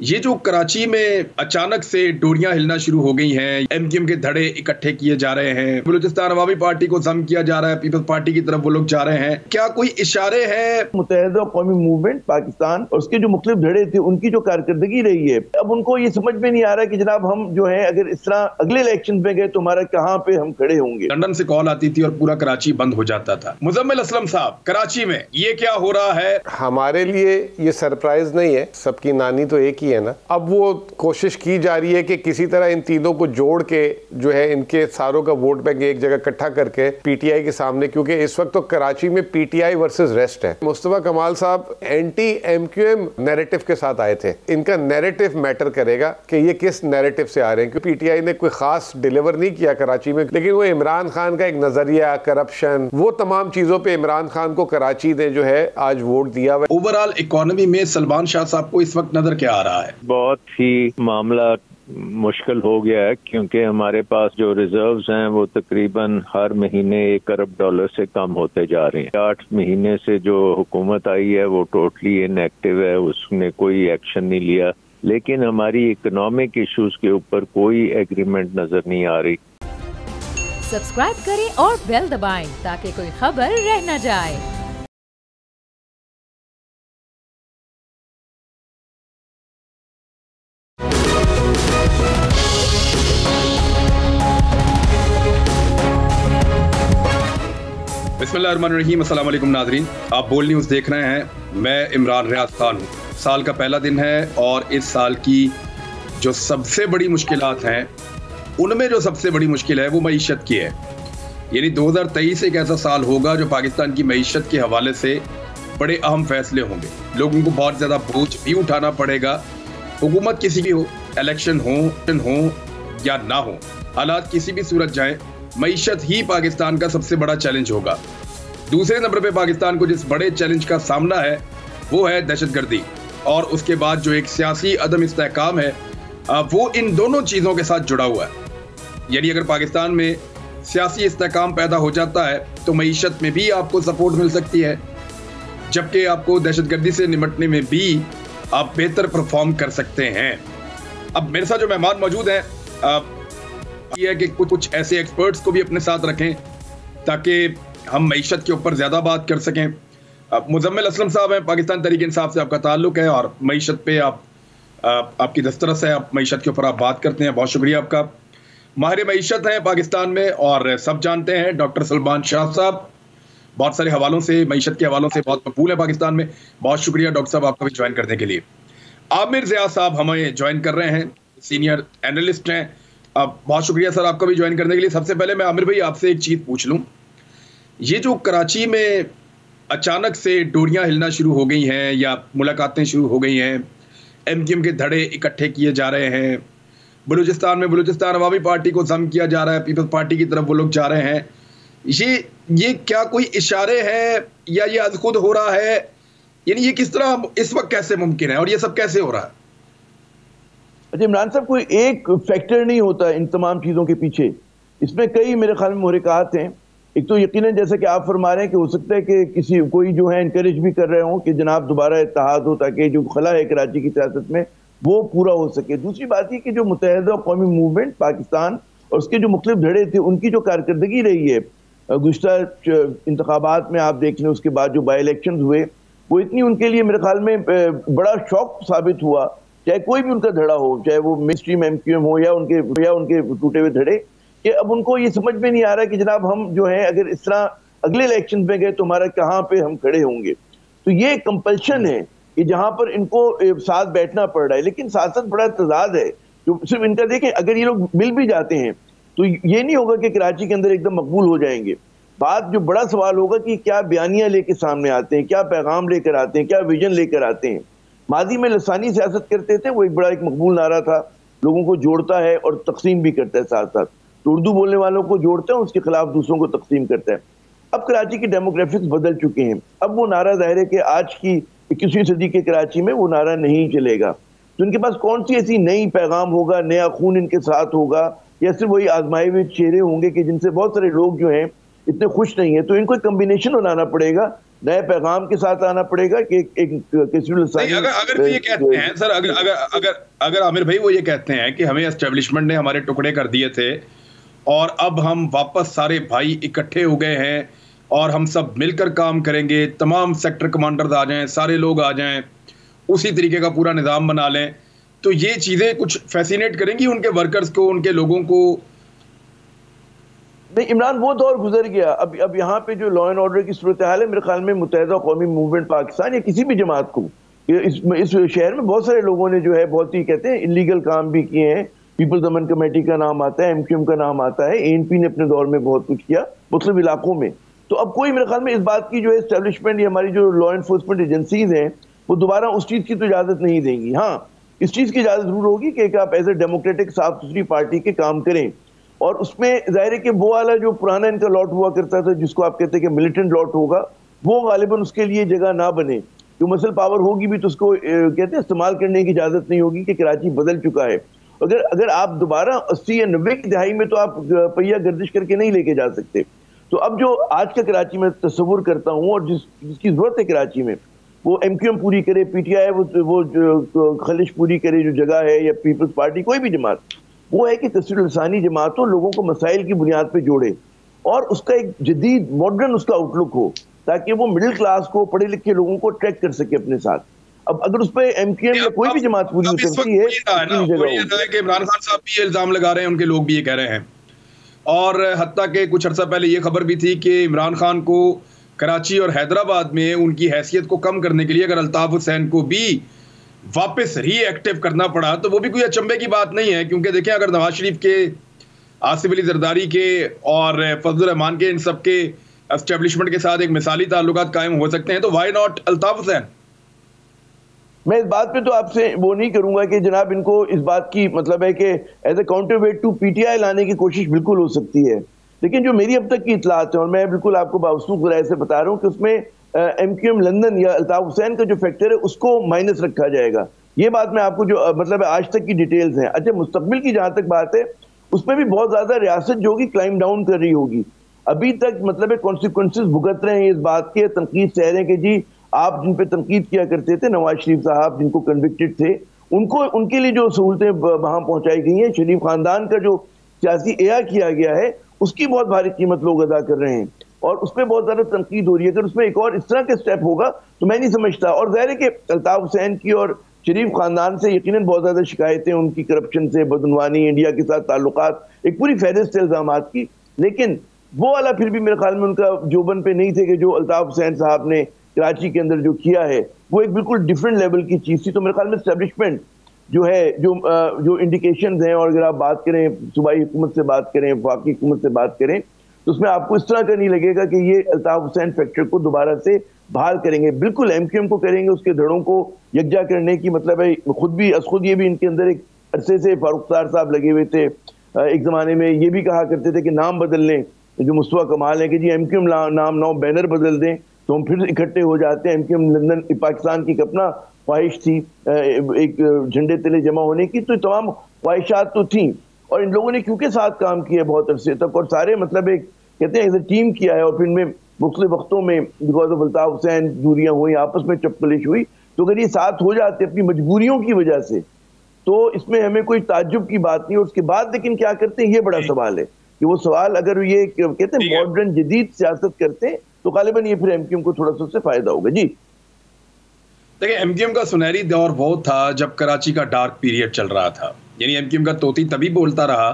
ये जो कराची में अचानक से डोरियां हिलना शुरू हो गई हैं, एमक्यूएम के धड़े इकट्ठे किए जा रहे हैं, बलूचिस्तान अवामी पार्टी को जम किया जा रहा है, पीपल्स पार्टी की तरफ वो लोग जा रहे हैं, क्या कोई इशारे हैं? मुत्तहिदा कौमी मूवमेंट पाकिस्तान और उसके जो मुख्तलिफ धड़े थे उनकी जो कारकर्दगी रही है, अब उनको ये समझ में नहीं आ रहा कि जनाब हम जो है अगर इस तरह अगले इलेक्शन में गए तो हमारा कहाँ पे हम खड़े होंगे। लंदन से कॉल आती थी और पूरा कराची बंद हो जाता था। मुजम्मिल असलम साहब, कराची में ये क्या हो रहा है? हमारे लिए ये सरप्राइज नहीं है, सबकी नानी तो एक ही है ना। अब वो कोशिश की जा रही है कि किसी तरह इन तीनों को जोड़ के जो है इनके सारों का वोट बैंक एक जगह इकट्ठा करके पीटीआई के सामने, क्योंकि इस वक्त तो कराची में पीटीआई वर्सेस रेस्ट है। मुस्तफा कमाल साहब एंटी एमक्यूएम नैरेटिव के साथ आए थे। इनका नैरेटिव मैटर करेगा कि ये किस नैरेटिव से आ रहे हैं, क्योंकि पीटीआई ने कोई खास डिलीवर नहीं किया कराची में, लेकिन वो इमरान खान का एक नजरिया, करप्शन, वो तमाम चीजों पे इमरान खान को कराची ने जो है आज वोट दिया। ओवरऑल इकोनॉमी में सलमान शाह साहब को इस वक्त नजर क्या आ रहा है? बहुत ही मामला मुश्किल हो गया है, क्योंकि हमारे पास जो रिजर्व्स हैं वो तकरीबन हर महीने $1 अरब से कम होते जा रहे हैं। 8 महीने से जो हुकूमत आई है वो टोटली इनएक्टिव है, उसने कोई एक्शन नहीं लिया, लेकिन हमारी इकोनॉमिक इश्यूज के ऊपर कोई एग्रीमेंट नजर नहीं आ रही। सब्सक्राइब करें और बेल दबाएं ताकि कोई खबर रह न जाए। बिस्मिल्लाहिर्रहमानिर्रहीम, अस्सलाम वालेकुम नाज़रीन, आप बोल न्यूज़ देख रहे हैं। मैं इमरान रियाज खान हूँ। साल का पहला दिन है और इस साल की जो सबसे बड़ी मुश्किलात हैं उनमें जो सबसे बड़ी मुश्किल है वो मईशत की है। यानी 2023 एक ऐसा साल होगा जो पाकिस्तान की मईशत के हवाले से बड़े अहम फैसले होंगे। लोगों को बहुत ज़्यादा बोझ भी उठाना पड़ेगा। हुकूमत किसी भी हो, इलेक्शन हो या ना हो, हालात किसी भी सूरत जाएं, मईशत ही पाकिस्तान का सबसे बड़ा चैलेंज होगा। दूसरे नंबर पे पाकिस्तान को जिस बड़े चैलेंज का सामना है वो है दहशतगर्दी, और उसके बाद जो एक सियासी अदम इस्तेहकाम है वो इन दोनों चीज़ों के साथ जुड़ा हुआ है। यानी अगर पाकिस्तान में सियासी इस्तेहकाम पैदा हो जाता है तो मईशत में भी आपको सपोर्ट मिल सकती है, जबकि आपको दहशतगर्दी से निपटने में भी आप बेहतर परफॉर्म कर सकते हैं। अब मेरे साथ जो मेहमान मौजूद हैं ये है कि कुछ ऐसे एक्सपर्ट्स को भी अपने साथ रखें ताकि हम मईशत के ऊपर ज़्यादा बात कर सकें। मुजम्मिल असलम साहब हैं, पाकिस्तान तहरीक इंसाफ से आपका ताल्लुक़ है और मईशत पे आपकी दस्तरस है, आप मईशत के ऊपर आप बात करते हैं, बहुत शुक्रिया आपका। माहिर मईशत हैं पाकिस्तान में और सब जानते हैं डॉक्टर सलमान शाह साहब, बहुत सारे हवालों से, मईशत के हवालों से बहुत मकबूल है पाकिस्तान में। बहुत शुक्रिया डॉक्टर साहब आपका भी ज्वाइन करने के लिए। आमिर ज़िया साहब हमें ज्वाइन कर रहे हैं, सीनियर एनालिस्ट हैं। बहुत शुक्रिया सर आपका भी ज्वाइन करने के लिए। सबसे पहले मैं आमिर भाई आपसे एक चीज़ पूछ लूँ, ये जो कराची में अचानक से डोरियां हिलना शुरू हो गई हैं या मुलाकातें शुरू हो गई हैं, एमक्यूएम के धड़े इकट्ठे किए जा रहे हैं, बलूचिस्तान में बलूचिस्तान अवामी पार्टी को जम किया जा रहा है, पीपल्स पार्टी की तरफ वो लोग जा रहे हैं, ये क्या कोई इशारे हैं या ये अज़ खुद हो रहा है? यानी ये किस तरह इस वक्त कैसे मुमकिन है और ये सब कैसे हो रहा है? अच्छा इमरान साहब, कोई एक फैक्टर नहीं होता इन तमाम चीज़ों के पीछे, इसमें कई मेरे ख्याल में मुहरिकात हैं। एक तो यकीनन जैसा कि आप फरमा रहे हैं कि हो सकता है कि कोई जो है इनकरेज भी कर रहे हो कि जनाब दोबारा इत्तेहाद हो ताकि जो खला है कराची की सियासत में वो पूरा हो सके। दूसरी बात ये कि जो मुत्तहिदा कौमी मूवमेंट पाकिस्तान और उसके जो मुख्तलिफ धड़े थे उनकी जो कारकर्दगी रही है गुज़श्ता इंतखाबात में, आप देख लें उसके बाद जो बाई इलेक्शन हुए वो इतनी उनके लिए मेरे ख्याल में बड़ा शौक साबित हुआ, चाहे कोई भी उनका धड़ा हो, चाहे वो मेन स्ट्रीम एमक्यूएम हो या उनके टूटे हुए धड़े, कि अब उनको ये समझ में नहीं आ रहा कि जनाब हम जो है अगर इस तरह अगले इलेक्शन में गए तो हमारा कहाँ पे हम खड़े होंगे। तो ये कंपल्शन है कि जहाँ पर इनको साथ बैठना पड़ रहा है, लेकिन साथ साथ बड़ा तजाद है जो सिर्फ इनका देखें, अगर ये लोग मिल भी जाते हैं तो ये नहीं होगा कि कराची के अंदर एकदम मकबूल हो जाएंगे। बात जो बड़ा सवाल होगा कि क्या बयानियाँ लेके सामने आते हैं, क्या पैगाम लेकर आते हैं, क्या विजन लेकर आते हैं। माजी में लसानी सियासत करते थे, वो एक बड़ा एक मकबूल नारा था, लोगों को जोड़ता है और तकसीम भी करता है, साथ साथ तो उर्दू बोलने वालों को जोड़ता है, उसके खिलाफ दूसरों को तकसीम करता है। अब कराची की डेमोग्राफिक्स बदल चुके हैं, अब वो नारा ज़ाहिर है कि आज की 21वीं सदी के कराची में वो नारा नहीं चलेगा। तो इनके पास कौन सी ऐसी नई पैगाम होगा, नया खून इनके साथ होगा, या सिर्फ वही आजमाए हुए चेहरे होंगे कि जिनसे बहुत सारे लोग जो हैं इतने खुश नहीं है। तो इनको एक कम्बिनेशन बनाना पड़ेगा, नए पैगाम के साथ आना पड़ेगा कि अगर ये कहते हैं सर, अगर आमिर भाई वो ये कहते हैं कि हमें एस्टेब्लिशमेंट ने हमारे टुकड़े कर दिए थे और अब हम वापस सारे भाई इकट्ठे हो गए हैं और हम सब मिलकर काम करेंगे, तमाम सेक्टर कमांडर्स आ जाएं, सारे लोग आ जाएं, उसी तरीके का पूरा निज़ाम बना लें, तो ये चीज़ें कुछ फैसिनेट करेंगी उनके वर्कर्स को, उनके लोगों को? नहीं इमरान, वो दौर गुजर गया। अब यहाँ पे जो लॉ एंड ऑर्डर की सूरत हाल है, मेरे ख्याल में मुत्तहिदा कौमी मूवमेंट पाकिस्तान या किसी भी जमात को, इस शहर में बहुत सारे लोगों ने जो है बहुत ही कहते हैं इलीगल काम भी किए हैं। पीपल्स अमन कमेटी का नाम आता है, MQM का नाम आता है, ANP ने अपने दौर में बहुत कुछ किया मुख्तलिफ इलाकों में। तो अब कोई मेरे ख्याल में इस बात की जो है एस्टेब्लिशमेंट या हमारी जो लॉ एनफोर्समेंट एजेंसीज हैं वो दोबारा उस चीज़ की तो इजाज़त नहीं देंगी। हाँ, इस चीज़ की इजाज़त जरूर होगी कि आप एज ए डेमोक्रेटिक साफ सुथरी पार्टी के काम करें, और उसमें जाहिर है कि वो वाला जो पुराना इनका लॉट हुआ करता था जिसको आप कहते हैं कि मिलिटेंट लॉट होगा, वो गालिबन उसके लिए जगह ना बने। जो मसल पावर होगी भी तो उसको कहते हैं इस्तेमाल करने की इजाज़त नहीं होगी कि कराची बदल चुका है। अगर आप दोबारा 80 या 90 की दहाई में तो आप पहिया गर्दिश करके नहीं लेके जा सकते। तो अब जो आज का कराची में तस्वुर करता हूँ और जिसकी ज़रूरत है कराची में, वो MQM पूरी करे, PTI वो खलिश पूरी करे जो जगह है, या पीपल्स पार्टी, कोई भी जमात, वो है कि तस्वीर लसानी जमात हो, लोगों को मसाइल की बुनियाद पे जोड़े और उसका एक जदीद मॉडर्न उसका आउटलुक हो, ताकि वो मिडिल क्लास को, पढ़े लिखे लोगों को ट्रैक कर सके अपने साथ। अब अगर उस पर MQM या कोई भी जमात पूरी उतरती है, इमरान खान साहब भी ये इल्जाम लगा रहे हैं, उनके लोग भी ये कह रहे हैं, और हत्ता के कुछ अर्सा पहले ये खबर भी थी कि इमरान खान को कराची और हैदराबाद में उनकी हैसियत को कम करने के लिए अगर अल्ताफ हुसैन को भी वापस रीएक्टिव करना पड़ा तो वो भी कोई अचंभे की बात नहीं है, क्योंकि देखें अगर नवाज शरीफ के, आसिफ अली जरदारी के और फजल रहमान के, इन सब के एस्टेब्लिशमेंट के साथ एक मिसाली ताल्लुकात कायम हो सकते हैं, तो वाई नॉट अल्ताफ हुसैन? मैं इस बात पे तो आपसे वो नहीं करूंगा कि जनाब इनको इस बात की मतलब है कि as a counterweight to PTI लाने की कोशिश बिल्कुल हो सकती है, लेकिन जो मेरी अब तक की इतलात है और मैं बिल्कुल आपको बावसूख राय से बता रहा हूँ कि उसमें MQM लंदन या अल्ताफ हुसैन का जो फैक्टर है उसको माइनस रखा जाएगा। ये बात मैं आपको जो मतलब आज तक की डिटेल्स हैं। अच्छा, मुस्तकबिल की जहाँ तक बात है उसमें भी बहुत ज़्यादा रियासत जो होगी क्लाइम डाउन कर रही होगी। अभी तक मतलब कॉन्सिक्वेंसेस भुगत रहे हैं इस बात के, तनकीद सह रहे हैं कि जी आप जिन पे तनकीद किया करते थे, नवाज शरीफ साहब जिनको कन्विक्टेड थे, उनके लिए जो सहूलतें वहाँ पहुँचाई गई हैं, शरीफ खानदान का जो सियासी एया किया गया है उसकी बहुत भारी कीमत लोग अदा कर रहे हैं और उस पर बहुत ज़्यादा तनकीद हो रही है। अगर उसमें एक और इस तरह का स्टेप होगा तो मैं नहीं समझता। और ज़ाहिर है कि अल्ताफ हुसैन की और शरीफ खानदान से यकीनन बहुत ज़्यादा शिकायतें, उनकी करप्शन से, बदनवानी, इंडिया के साथ ताल्लुकात, एक पूरी फहरिस्त है इल्ज़ामात की, लेकिन वो वाला फिर भी मेरे ख्याल में उनका जोबन पे नहीं थे कि जो अल्ताफ हुसैन साहब ने कराची के अंदर जो किया है वो एक बिल्कुल डिफरेंट लेवल की चीज़ थी। तो मेरे ख्याल में एस्टेब्लिशमेंट जो है, जो इंडिकेशंस हैं, और अगर आप बात करें सूबाई हुकूमत से बात करें, वफाकी हुकूमत से बात करें, तो उसमें आपको इस तरह का नहीं लगेगा कि ये अल्ताफ हुसैन फैक्टर को दोबारा से बहाल करेंगे। बिल्कुल MQM को करेंगे, उसके धड़ों को यकजा करने की मतलब है। खुद ये भी इनके अंदर एक अरसे से फारूक तार साहब लगे हुए थे, एक ज़माने में ये भी कहा करते थे कि नाम बदल लें, जो मुस्तफा कमाल है कि जी MQM नाम बैनर बदल दें तो हम फिर इकट्ठे हो जाते हैं। MQM लंदन पाकिस्तान की अपना ख्वाहिश थी एक झंडे तले जमा होने की, तो तमाम ख्वाहिशात तो थी और इन लोगों ने क्योंकि साथ काम किया बहुत अरसे तक और सारे मतलब एक कहते हैं एज ए टीम किया है, और फिर में मुख्तलिफ वक्तों में बिकॉज ऑफ अल्ताफ हुसैन दूरियां हुई, आपस में चपकलिश हुई, तो अगर ये साथ हो जाते अपनी मजबूरियों की वजह से तो इसमें हमें कोई ताज्जुब की बात नहीं। और उसके बाद लेकिन क्या करते हैं, ये बड़ा सवाल है कि वो सवाल अगर ये कहते हैं मॉडर्न जदीद सियासत करते हैं तो गालिबन ये फिर MQM को थोड़ा सा उससे फायदा होगा। जी देखिए, MQM का सुनहरी दौर वो था जब कराची का डार्क पीरियड चल रहा था, यानी MQM का तोती तभी बोलता रहा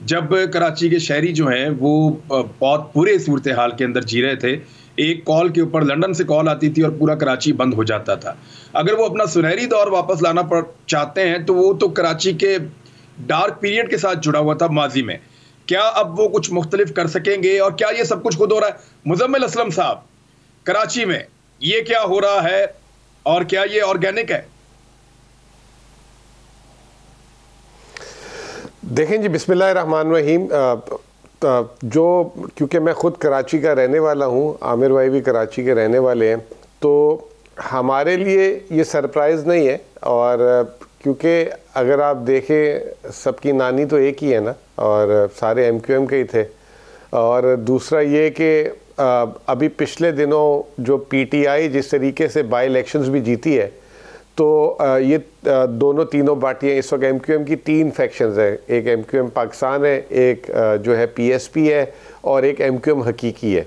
जब कराची के शहरी जो हैं वो बहुत बुरे सूरत हाल के अंदर जी रहे थे। एक कॉल के ऊपर लंदन से कॉल आती थी और पूरा कराची बंद हो जाता था। अगर वो अपना सुनहरी दौर वापस लाना चाहते हैं तो वो तो कराची के डार्क पीरियड के साथ जुड़ा हुआ था माजी में। क्या अब वो कुछ मुख्तलिफ कर सकेंगे और क्या ये सब कुछ खुद हो रहा है? मुजम्मिल असलम साहब, कराची में ये क्या हो रहा है और क्या ये ऑर्गेनिक है? देखें जी, बिस्मिल्लाहिर्रहमानिर्रहीम। जो क्योंकि मैं ख़ुद कराची का रहने वाला हूँ, आमिर भाई भी कराची के रहने वाले हैं, तो हमारे लिए ये सरप्राइज़ नहीं है। और क्योंकि अगर आप देखें सबकी नानी तो एक ही है ना, और सारे MQM के ही थे। और दूसरा ये कि अभी पिछले दिनों जो पीटीआई जिस तरीके से बाई इलेक्शंस भी जीती है, तो ये दोनों तीनों पार्टियां इस वक्त एमक्यूएम की 3 फैक्शंस है। एक एमक्यूएम पाकिस्तान है, एक जो है पीएसपी है और एक एमक्यूएम हकीकी है।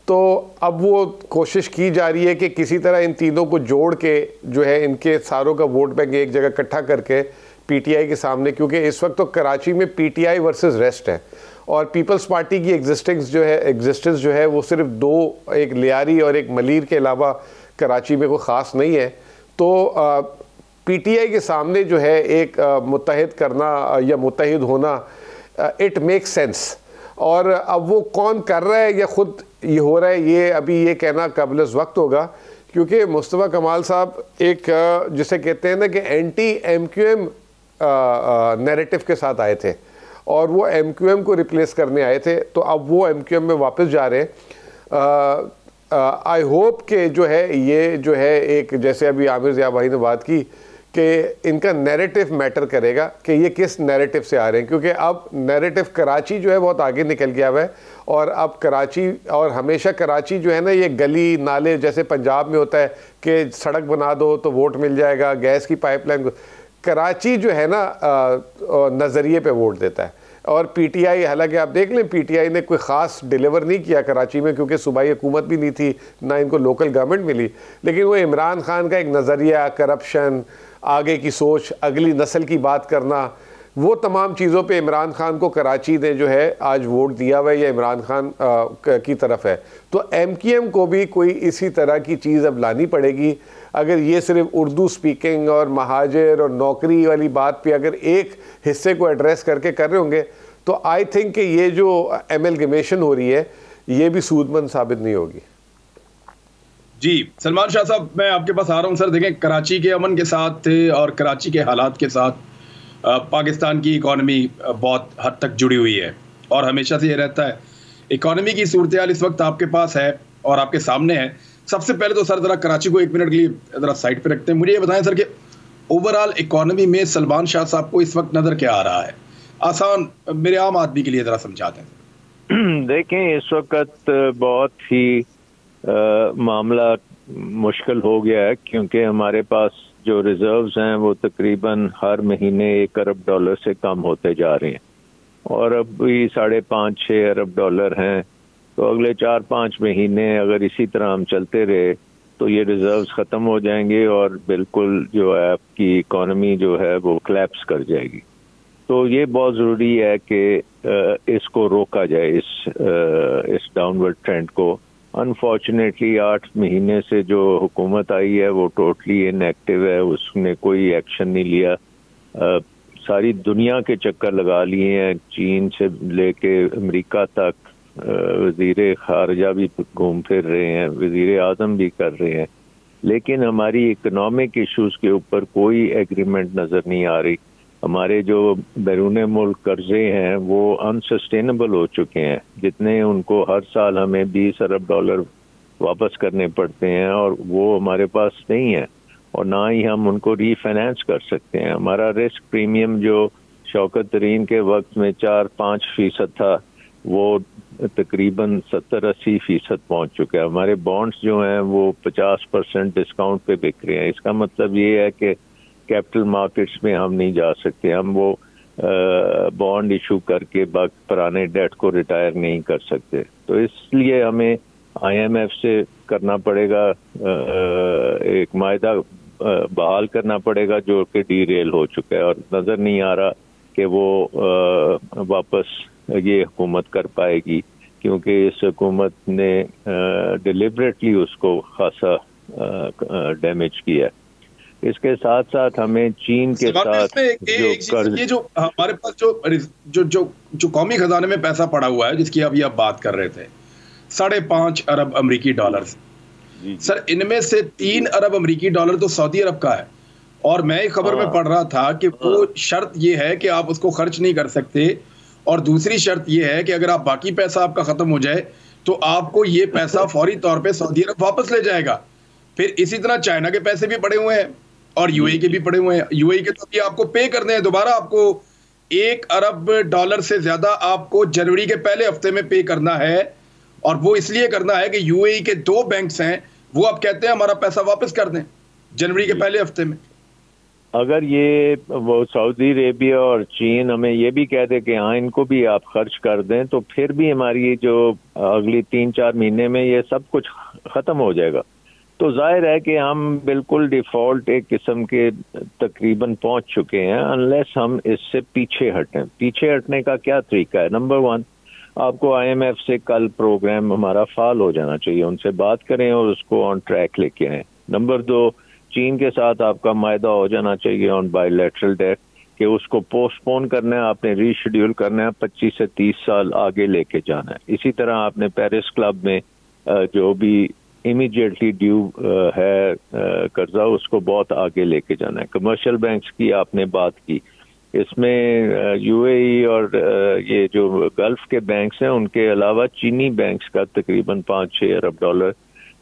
तो अब वो कोशिश की जा रही है कि किसी तरह इन तीनों को जोड़ के जो है इनके सारों का वोट बैंक एक जगह इकट्ठा करके पीटीआई के सामने, क्योंकि इस वक्त तो कराची में पीटीआई वर्सेस रेस्ट है और पीपल्स पार्टी की एग्जिस्टेंस जो है वो सिर्फ 2, एक लियारी और एक मलीर के अलावा कराची में कोई ख़ास नहीं है। तो पीटीआई के सामने जो है एक मुत्तहिद करना या मुत्तहिद होना इट मेक्स सेंस। और अब वो कौन कर रहा है या खुद ये हो रहा है, ये अभी ये कहना काबिल वक्त होगा, क्योंकि मुस्तफ़ा कमाल साहब एक जिसे कहते हैं ना कि एंटी एमक्यूएम नैरेटिव के साथ आए थे और वो एमक्यूएम को रिप्लेस करने आए थे। तो अब वो एमक्यूएम में वापस जा रहे हैं। आई होप कि जो है ये जो है एक, जैसे अभी आमिर ज़िया भाई ने बात की कि इनका नैरेटिव मैटर करेगा कि ये किस नैरेटिव से आ रहे हैं, क्योंकि अब नैरेटिव कराची जो है बहुत आगे निकल गया हुआ है। और अब कराची, और हमेशा कराची जो है ना ये गली नाले जैसे पंजाब में होता है कि सड़क बना दो तो वोट मिल जाएगा, गैस की पाइपलाइन, कराची जो है ना नज़रिए पे वोट देता है। और पीटीआई, हालांकि आप देख लें पीटीआई ने कोई ख़ास डिलीवर नहीं किया कराची में, क्योंकि सूबाई हुकूमत भी नहीं थी, ना इनको लोकल गवर्नमेंट मिली, लेकिन वो इमरान खान का एक नज़रिया, करप्शन, आगे की सोच, अगली नस्ल की बात करना, वो तमाम चीज़ों पे इमरान खान को कराची ने जो है आज वोट दिया हुआ है या इमरान खान की तरफ है। तो एमक्यूएम को भी कोई इसी तरह की चीज़ अब लानी पड़ेगी। अगर ये सिर्फ उर्दू स्पीकिंग और महाजर और नौकरी वाली बात पे अगर एक हिस्से को एड्रेस करके कर रहे होंगे तो आई थिंक कि ये जो एमलगमेशन हो रही है ये भी सूदमंद साबित नहीं होगी। जी सलमान शाह साहब, मैं आपके पास आ रहा हूं सर। देखें, कराची के अमन के साथ थे और कराची के हालात के साथ पाकिस्तान की इकॉनमी बहुत हद तक जुड़ी हुई है और हमेशा से ये रहता है। इकॉनमी की सूरत इस वक्त आपके पास है और आपके सामने है। सबसे पहले तो सर ज़रा कराची को 1 मिनट के लिए ज़रा साइड पे रखते हैं। मुझे ये बताएं सर कि ओवरऑल इकॉनमी में सलमान शाह साहब को इस वक्त नज़र क्या आ रहा है? आसान मेरे आम आदमी के लिए ज़रा समझाते हैं। देखें, इस वक्त बहुत ही मामला मुश्किल हो गया है, क्योंकि हमारे पास जो रिजर्व्स हैं वो तकरीबन हर महीने $1 अरब से कम होते जा रहे हैं और अब भी $5.5-6 अरब हैं। तो अगले 4-5 महीने अगर इसी तरह हम चलते रहे तो ये रिजर्व्स ख़त्म हो जाएंगे और बिल्कुल जो है आपकी इकॉनमी जो है वो क्लैप्स कर जाएगी। तो ये बहुत ज़रूरी है कि इसको रोका जाए, इस डाउनवर्ड ट्रेंड को। अनफॉर्चुनेटली 8 महीने से जो हुकूमत आई है वो टोटली इनएक्टिव है, उसने कोई एक्शन नहीं लिया। सारी दुनिया के चक्कर लगा लिए हैं, चीन से लेके अमेरिका तक। वज़ीर ख़ारजा भी घूम फिर रहे हैं, वज़ीर आज़म भी कर रहे हैं, लेकिन हमारी इकोनॉमिक इश्यूज़ के ऊपर कोई एग्रीमेंट नज़र नहीं आ रही। हमारे जो बैरून मुल्क कर्जे हैं वो अनसस्टेनेबल हो चुके हैं, जितने उनको हर साल हमें $20 अरब वापस करने पड़ते हैं और वो हमारे पास नहीं है और ना ही हम उनको रीफाइनेंस कर सकते हैं। हमारा रिस्क प्रीमियम जो शौकत तरीन के वक्त में 4-5% था वो तकरीबन 70-80% पहुंच चुका है। हमारे बॉन्ड्स जो हैं वो 50% डिस्काउंट पे बिक रहे हैं। इसका मतलब ये है कि कैपिटल मार्केट्स में हम नहीं जा सकते, हम वो बॉन्ड इशू करके पुराने डेट को रिटायर नहीं कर सकते। तो इसलिए हमें IMF से करना पड़ेगा, एक मायदा बहाल करना पड़ेगा जो कि डीरेल हो चुका है और नज़र नहीं आ रहा कि वो वापस ये हुकूमत कर पाएगी, क्योंकि इस हुकूमत ने डिलिबरेटली उसको खासा डैमेज किया है। इसके साथ साथ हमें चीन के साथ ये जो हमारे पास जो कौमी खजाने में पैसा पड़ा हुआ है जिसकी अभी आप बात कर रहे थे, $5.5 अरब अमेरिकी डॉलर। सर इनमें से $3 अरब अमेरिकी डॉलर तो सऊदी अरब का है और मैं एक खबर में पढ़ रहा था कि वो शर्त ये है कि आप उसको खर्च नहीं कर सकते और दूसरी शर्त ये है कि अगर आप बाकी पैसा आपका खत्म हो जाए तो आपको ये पैसा फौरी तौर पे सऊदी अरब वापस ले जाएगा। फिर इसी तरह चाइना के पैसे भी पड़े हुए हैं और यूएई के भी पड़े हुए हैं। यूएई के तो अभी आपको पे करने हैं, दोबारा आपको 1 अरब डॉलर से ज्यादा आपको जनवरी के पहले हफ्ते में पे करना है, और वो इसलिए करना है कि यूएई के 2 बैंक्स हैं, वो आप कहते हैं हमारा पैसा वापस कर दें जनवरी के पहले हफ्ते में। अगर ये वो सऊदी अरेबिया और चीन हमें ये भी कह दे कि हाँ इनको भी आप खर्च कर दें, तो फिर भी हमारी जो अगली 3-4 महीने में ये सब कुछ खत्म हो जाएगा। तो जाहिर है कि हम बिल्कुल डिफॉल्ट एक किस्म के तकरीबन पहुंच चुके हैं, अनलेस हम इससे पीछे हटें। पीछे हटने का क्या तरीका है? नंबर 1, आपको IMF से कल प्रोग्राम हमारा फाल हो जाना चाहिए, उनसे बात करें और उसको ऑन ट्रैक लेके आए। नंबर 2, चीन के साथ आपका मायदा हो जाना चाहिए ऑन बायलैटरल डेट कि उसको पोस्टपोन करना है, आपने रीशेड्यूल करना है, 25 से 30 साल आगे लेके जाना है। इसी तरह आपने पेरिस क्लब में जो भी इमीडिएटली ड्यू है कर्जा, उसको बहुत आगे लेके जाना है। कमर्शियल बैंक्स की आपने बात की, इसमें यूएई और ये जो गल्फ के बैंक्स हैं उनके अलावा चीनी बैंक्स का तकरीबन 5-6 अरब डॉलर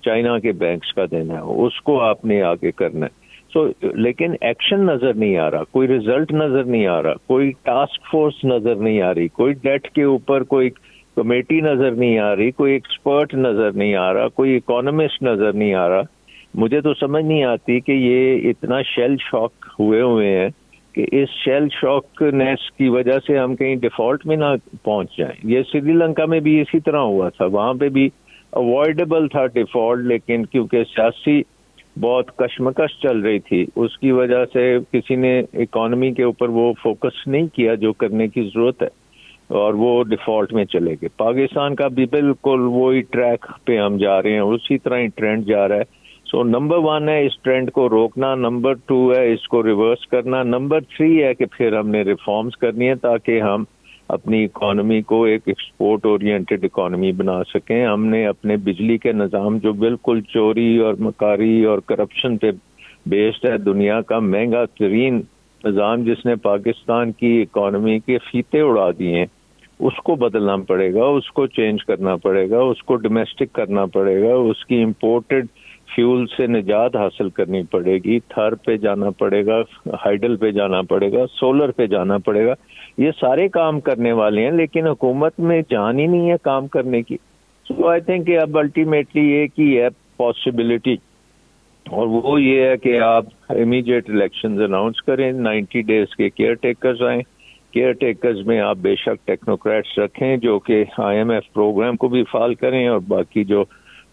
चाइना के बैंक्स का देना है, उसको आपने आगे करना है। लेकिन एक्शन नजर नहीं आ रहा, कोई रिजल्ट नजर नहीं आ रहा, कोई टास्क फोर्स नजर नहीं आ रही, कोई डेट के ऊपर कोई कमेटी नजर नहीं आ रही, कोई एक्सपर्ट नजर नहीं आ रहा, कोई इकोनॉमिस्ट नजर नहीं आ रहा। मुझे तो समझ नहीं आती कि ये इतना शेल शॉक हुए हैं कि इस शेल शॉकनेस की वजह से हम कहीं डिफॉल्ट में ना पहुंच जाएं। ये श्रीलंका में भी इसी तरह हुआ था, वहां पे भी अवॉइडेबल था डिफॉल्ट, लेकिन क्योंकि सियासी बहुत कशमकश चल रही थी, उसकी वजह से किसी ने इकोनॉमी के ऊपर वो फोकस नहीं किया जो करने की जरूरत है, और वो डिफॉल्ट में चले गए। पाकिस्तान का भी बिल्कुल वही ट्रैक पे हम जा रहे हैं, उसी तरह ही ट्रेंड जा रहा है। सो नंबर 1 है इस ट्रेंड को रोकना, नंबर 2 है इसको रिवर्स करना, नंबर 3 है कि फिर हमने रिफॉर्म्स करनी है ताकि हम अपनी इकोनॉमी को एक एक्सपोर्ट ओरिएंटेड इकोनॉमी बना सकें। हमने अपने बिजली के निज़ाम जो बिल्कुल चोरी और मकारी और करप्शन पे बेस्ड है, दुनिया का महंगा तरीन निज़ाम जिसने पाकिस्तान की इकोनॉमी के फीते उड़ा दिए हैं, उसको बदलना पड़ेगा, उसको चेंज करना पड़ेगा, उसको डोमेस्टिक करना पड़ेगा, उसकी इम्पोर्टेड फ्यूल से निजात हासिल करनी पड़ेगी, थर पे जाना पड़ेगा, हाइडल पे जाना पड़ेगा, सोलर पे जाना पड़ेगा। ये सारे काम करने वाले हैं, लेकिन हुकूमत में जान ही नहीं है काम करने की। सो आई थिंक अब अल्टीमेटली एक ही है पॉसिबिलिटी, और वो ये है कि आप इमीडिएट इलेक्शंस अनाउंस करें, 90 डेज के केयर टेकर्स आए। केयर टेकर्स में आप बेशक टेक्नोक्रेट्स रखें जो कि IMF प्रोग्राम को भी फाल करें और बाकी जो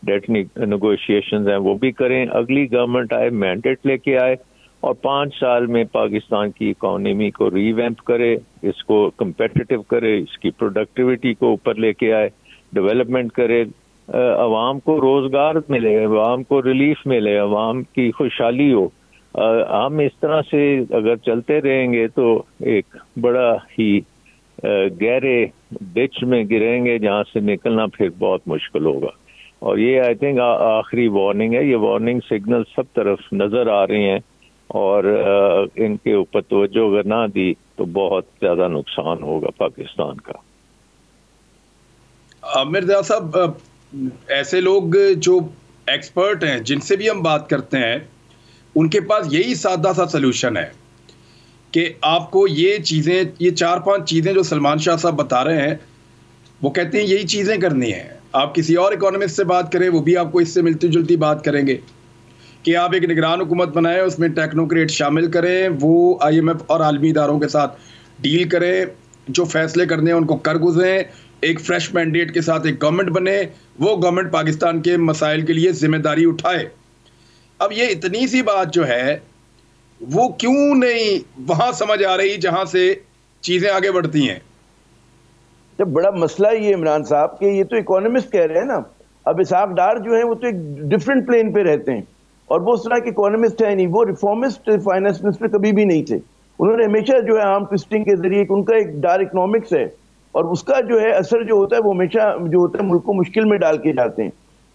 डेट नेगोशिएशंस हैं वो भी करें। अगली गवर्नमेंट आए, मैंडेट लेके आए और 5 साल में पाकिस्तान की इकोनॉमी को रीवैम्प करे, इसको कंपेटिटिव करे, इसकी प्रोडक्टिविटी को ऊपर लेके आए, डेवलपमेंट करे, अवाम को रोजगार मिले, अवाम को रिलीफ मिले, अवाम की खुशहाली हो। हम इस तरह से अगर चलते रहेंगे तो एक बड़ा ही गहरे डिच में गिरेंगे जहां से निकलना फिर बहुत मुश्किल होगा। और ये आई थिंक आखिरी वार्निंग है। ये वार्निंग सिग्नल सब तरफ नजर आ रहे हैं और इनके ऊपर तवज्जो अगर ना दी तो बहुत ज्यादा नुकसान होगा पाकिस्तान का। मिर्जा साहब, ऐसे लोग जो एक्सपर्ट हैं जिनसे भी हम बात करते हैं, उनके पास यही सादा सा सलूशन है कि आपको ये चीज़ें, ये 4-5 चीज़ें जो सलमान शाह साहब बता रहे हैं, वो कहते हैं यही चीज़ें करनी है। आप किसी और इकोनॉमिस्ट से बात करें, वो भी आपको इससे मिलती जुलती बात करेंगे कि आप एक निगरान हुकूमत बनाएं, उसमें टेक्नोक्रेट शामिल करें, वो IMF और आलमी इदारों के साथ डील करें, जो फैसले करने हैं उनको कर गुजरें, एक फ्रेश मैंडेट के साथ एक गवर्नमेंट बने, वो गवर्नमेंट पाकिस्तान के मसाइल के लिए जिम्मेदारी उठाए। अब ये इतनी सी बात जो है वो क्यों नहीं वहां समझ आ रही जहां से चीजें आगे बढ़ती हैं? जब बड़ा मसला ये इमरान साहब कि ये तो इकोनॉमिस्ट कह रहे हैं ना, अब इसाक डार जो है वो तो एक डिफरेंट प्लेन पे रहते हैं और वो उस तरह के इकोनॉमिस्ट है नहीं, वो रिफॉर्मिस्ट फाइनेंस मिनिस्टर कभी भी नहीं थे। उन्होंने हमेशा जो है आर्म ट्विस्टिंग के जरिए, उनका एक डार इकोनॉमिक्स है और उसका जो है असर जो होता है वो हमेशा जो होता है मुल्क को मुश्किल में डाल के जाते हैं।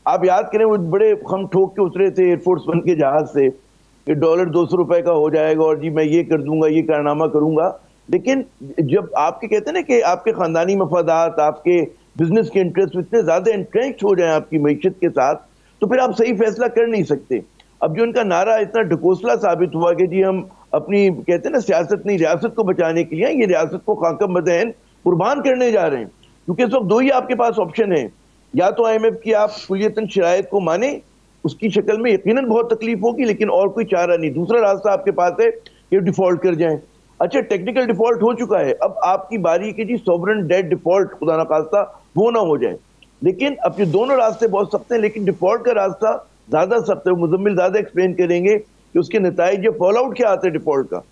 आप याद करें वो बड़े हम ठोक के उतरे थे एयरफोर्स वन के जहाज से कि डॉलर 200 रुपए का हो जाएगा और जी मैं ये कर दूंगा, ये कारनामा करूंगा। लेकिन जब आपके कहते हैं ना कि आपके खानदानी मफादात, आपके बिजनेस के इंटरेस्ट इतने ज्यादा इंट्रेंच हो जाए आपकी मईशत के साथ, तो फिर आप सही फैसला कर नहीं सकते। अब जो उनका नारा इतना ढकोसला साबित हुआ कि जी हम अपनी कहते हैं ना सियासत नहीं, रियासत को बचाने के लिए ये रियासत को खाका मदहन कुर्बान करने जा रहे हैं। क्योंकि इस वक्त दो ही आपके पास ऑप्शन है, या तो IMF की आप कुलियतन शरायत को माने, उसकी शक्ल में यकीनन बहुत तकलीफ होगी, लेकिन और कोई चारा नहीं। दूसरा रास्ता आपके पास है कि डिफॉल्ट कर जाएं। अच्छा, टेक्निकल डिफॉल्ट हो चुका है, अब आपकी बारी की जी सॉवरेन डेट डिफॉल्ट खुदा ना खास्ता वो ना हो जाए। लेकिन अब ये दोनों रास्ते बहुत सख्त हैं, लेकिन डिफॉल्ट का रास्ता ज्यादा सख्त है। मुजम्मिल ज्यादा एक्सप्लेन करेंगे कि उसके नतीजे जो फॉल आउट क्या आते हैं डिफॉल्ट का।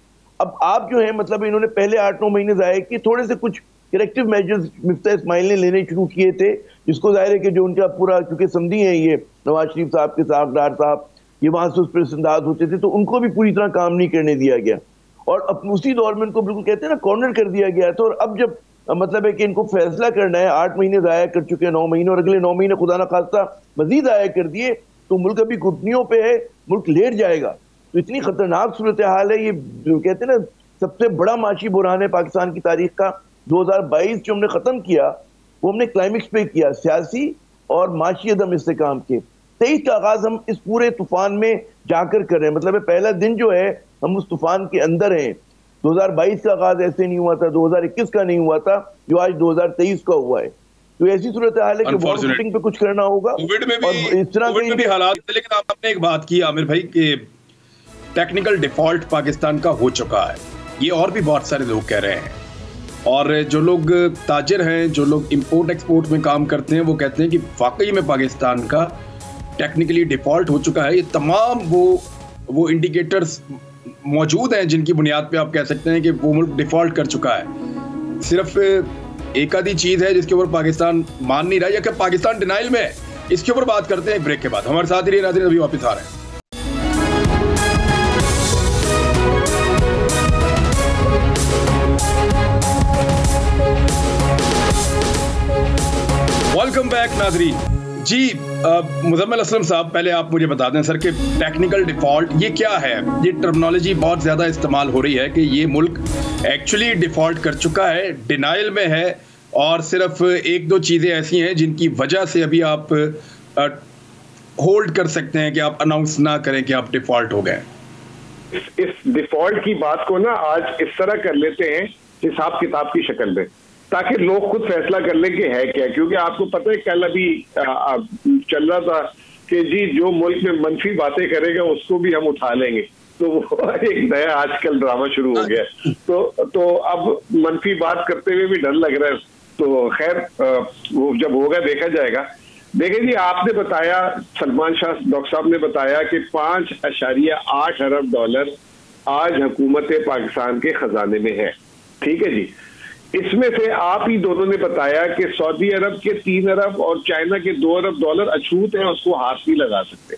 अब आप जो है मतलब इन्होंने पहले 8-9 महीने जाए कि थोड़े से कुछ करेक्टिव मेजर्स मिफ्ता इस्माइल ने लेने शुरू किए थे, जिसको जाहिर है कि जो उनका पूरा क्योंकि समझी है ये नवाज शरीफ साहब के साहबदार साहब, ये वहां से उस पर अंदाज होते थे, तो उनको भी पूरी तरह काम नहीं करने दिया गया और अपने उसी दौर में उनको बिल्कुल कहते हैं ना कॉर्नर कर दिया गया था। और अब जब मतलब है कि इनको फैसला करना है, 8 महीने जाया कर चुके हैं, 9 महीने, और अगले 9 महीने खुदा ना खास्ता मजीद जाया कर दिए, तो मुल्क अभी घुटनियों पे है, मुल्क लेट जाएगा। तो इतनी खतरनाक सूरत हाल है। ये जो कहते हैं ना सबसे बड़ा माशी बुरहान है पाकिस्तान की तारीख का। 2022 जो हमने खत्म किया वो हमने क्लाइमेक्स पे किया, सियासी और माशी अदम इस्तेकाम के। 23 का आगाज हम इस पूरे तूफान में जाकर कर रहे हैं, मतलब पहला दिन जो है हम उस तूफान के अंदर हैं। 2022 का आगाज ऐसे नहीं हुआ था, 2021 का नहीं हुआ था, जो आज 2023 का हुआ है। तो ऐसी सूरत हाल है कि वॉर शूटिंग पे कुछ करना होगा। कोविड में भी हालात, लेकिन आपने एक बात की आमिर भाई कि टेक्निकल डिफॉल्ट पाकिस्तान का हो चुका है, ये और भी बहुत सारे लोग कह रहे हैं। और जो लोग ताजिर हैं, जो लोग इंपोर्ट एक्सपोर्ट में काम करते हैं, वो कहते हैं कि वाकई में पाकिस्तान का टेक्निकली डिफॉल्ट हो चुका है। ये तमाम वो इंडिकेटर्स मौजूद हैं जिनकी बुनियाद पे आप कह सकते हैं कि वो मुल्क डिफॉल्ट कर चुका है। सिर्फ एक आधी चीज़ है जिसके ऊपर पाकिस्तान मान नहीं रहा, या कि पाकिस्तान डिनाइल में है। इसके ऊपर बात करते हैं एक ब्रेक के बाद। हमारे साथ ही नाज़रीन अभी वापस आ रहे हैं। वेलकम बैक नाज़रीन जी। मुजम्मिल असलम साहब, पहले आप मुझे बता दें सर कि टेक्निकल डिफॉल्ट ये क्या है? ये टर्मिनोलॉजी बहुत ज़्यादा इस्तेमाल हो रही है कि ये मुल्क एक्चुअली डिफॉल्ट कर चुका है, डिनाइल में है, और सिर्फ एक दो चीज़ें ऐसी हैं जिनकी वजह से अभी आप होल्ड कर सकते हैं कि आप अनाउंस ना करें कि आप डिफॉल्ट हो गए। इस डिफॉल्ट की बात को ना आज इस तरह कर लेते हैं हिसाब किताब की शक्ल में, ताकि लोग खुद फैसला कर लें कि है क्या। क्योंकि आपको पता है कल अभी चल रहा था कि जी जो मुल्क में मनफी बातें करेगा उसको भी हम उठा लेंगे, तो वो एक नया आजकल ड्रामा शुरू हो गया। तो अब मनफी बात करते हुए भी डर लग रहा है। तो खैर वो जब होगा देखा जाएगा। देखिए जी, आपने बताया, सलमान शाह डॉक्टर साहब ने बताया कि 5.8 अरब डॉलर आज हुकूमत पाकिस्तान के खजाने में है। ठीक है जी, इसमें से आप ही दोनों ने बताया कि सऊदी अरब के 3 अरब और चाइना के 2 अरब डॉलर अछूत हैं, उसको हाथ नहीं लगा सकते।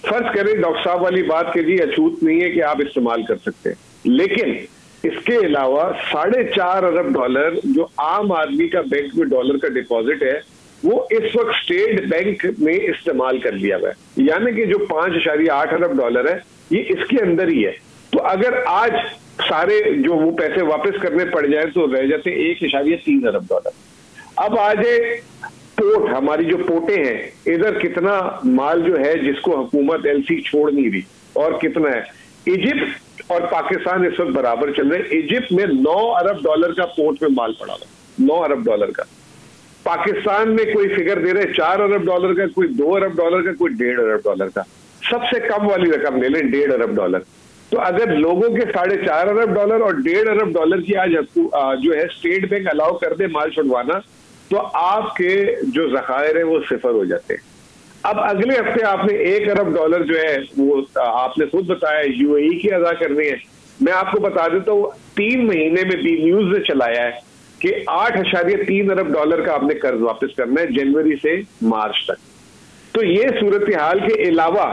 फर्ज करें डॉक्टर साहब वाली बात के जी अछूत नहीं है कि आप इस्तेमाल कर सकते हैं, लेकिन इसके अलावा 4.5 अरब डॉलर जो आम आदमी का बैंक में डॉलर का डिपॉजिट है वो इस वक्त स्टेट बैंक में इस्तेमाल कर लिया हुआ है। यानी कि जो 5.8 अरब डॉलर है ये इसके अंदर ही है। तो अगर आज सारे जो वो पैसे वापस करने पड़ जाए तो रह जाते 1.3 अरब डॉलर। अब आज पोर्ट, हमारी जो पोर्टें हैं, इधर कितना माल जो है जिसको हुकूमत एलसी छोड़ नहीं रही, और कितना है। इजिप्ट और पाकिस्तान इस वक्त बराबर चल रहे हैं। इजिप्ट में 9 अरब डॉलर का पोर्ट में माल पड़ा हुआ, 9 अरब डॉलर का। पाकिस्तान में कोई फिगर दे रहे 4 अरब डॉलर का, कोई 2 अरब डॉलर का, कोई 1.5 अरब डॉलर का। सबसे कम वाली रकम ले लें 1.5 अरब डॉलर। तो अगर लोगों के 4.5 अरब डॉलर और 1.5 अरब डॉलर की आज जो है स्टेट बैंक अलाउ कर दे माल छुड़वाना, तो आपके जो ज़खायर है वो सिफर हो जाते हैं। अब अगले हफ्ते आपने 1 अरब डॉलर जो है वो आपने खुद बताया यूएई की अदा करनी है। मैं आपको बता देता हूँ 3 महीने में बी न्यूज ने चलाया है कि 8.3 अरब डॉलर का आपने कर्ज वापस करना है जनवरी से मार्च तक। तो ये सूरत हाल के अलावा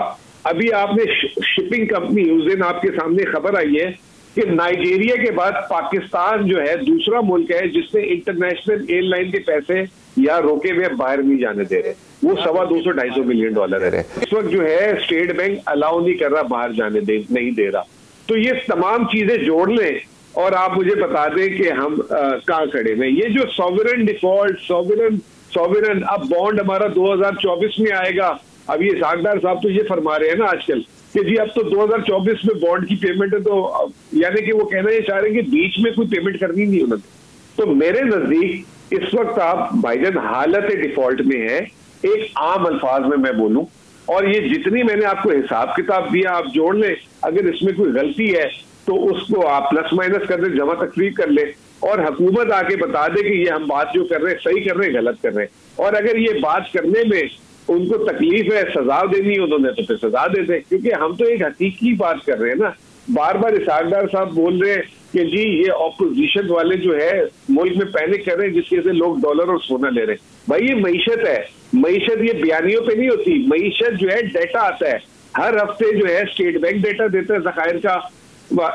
अभी आपने शिपिंग कंपनी यूजेन आपके सामने खबर आई है कि नाइजीरिया के बाद पाकिस्तान जो है दूसरा मुल्क है जिसने इंटरनेशनल एयरलाइन के पैसे या रोके हुए बाहर नहीं जाने दे रहे। वो 250-250 मिलियन डॉलर है। इस वक्त जो है स्टेट बैंक अलाउ नहीं कर रहा, बाहर जाने नहीं दे रहा। तो ये तमाम चीजें जोड़ लें और आप मुझे बता दें कि हम कहाँ खड़े हैं। ये जो सॉवरेन डिफॉल्ट, सॉवरेन अब बॉन्ड हमारा 2024 में आएगा। अब ये सागदार साहब तो ये फरमा रहे हैं ना आजकल कि जी अब तो 2024 में बॉन्ड की पेमेंट है, तो यानी कि वो कहना ये चाह रहे हैं कि बीच में कोई पेमेंट करनी नहीं उन्होंने। तो मेरे नजदीक इस वक्त आप भाईजान हालत डिफॉल्ट में है, एक आम अल्फाज में मैं बोलूं, और ये जितनी मैंने आपको हिसाब किताब दिया आप जोड़ ले, अगर इसमें कोई गलती है तो उसको आप प्लस माइनस कर दे, जमा तकरीर कर ले, और हुकूमत आके बता दे कि ये हम बात जो कर रहे हैं सही कर रहे हैं गलत कर रहे हैं। और अगर ये बात करने में उनको तकलीफ है, सजा देनी है उन्होंने, तो फिर सजा दे दे, क्योंकि हम तो एक हकीकी बात कर रहे हैं ना। बार बार इसहाक डार साहब बोल रहे हैं कि जी ये ऑपोजिशन वाले जो है मुल्क में पैनिक कर रहे हैं जिसकी वजह से लोग डॉलर और सोना ले रहे हैं। भाई ये मईशत है, मईशत ये बयानियों पे नहीं होती, मईशत जो है डेटा आता है हर हफ्ते, जो है स्टेट बैंक डेटा देता है ज़खायर का,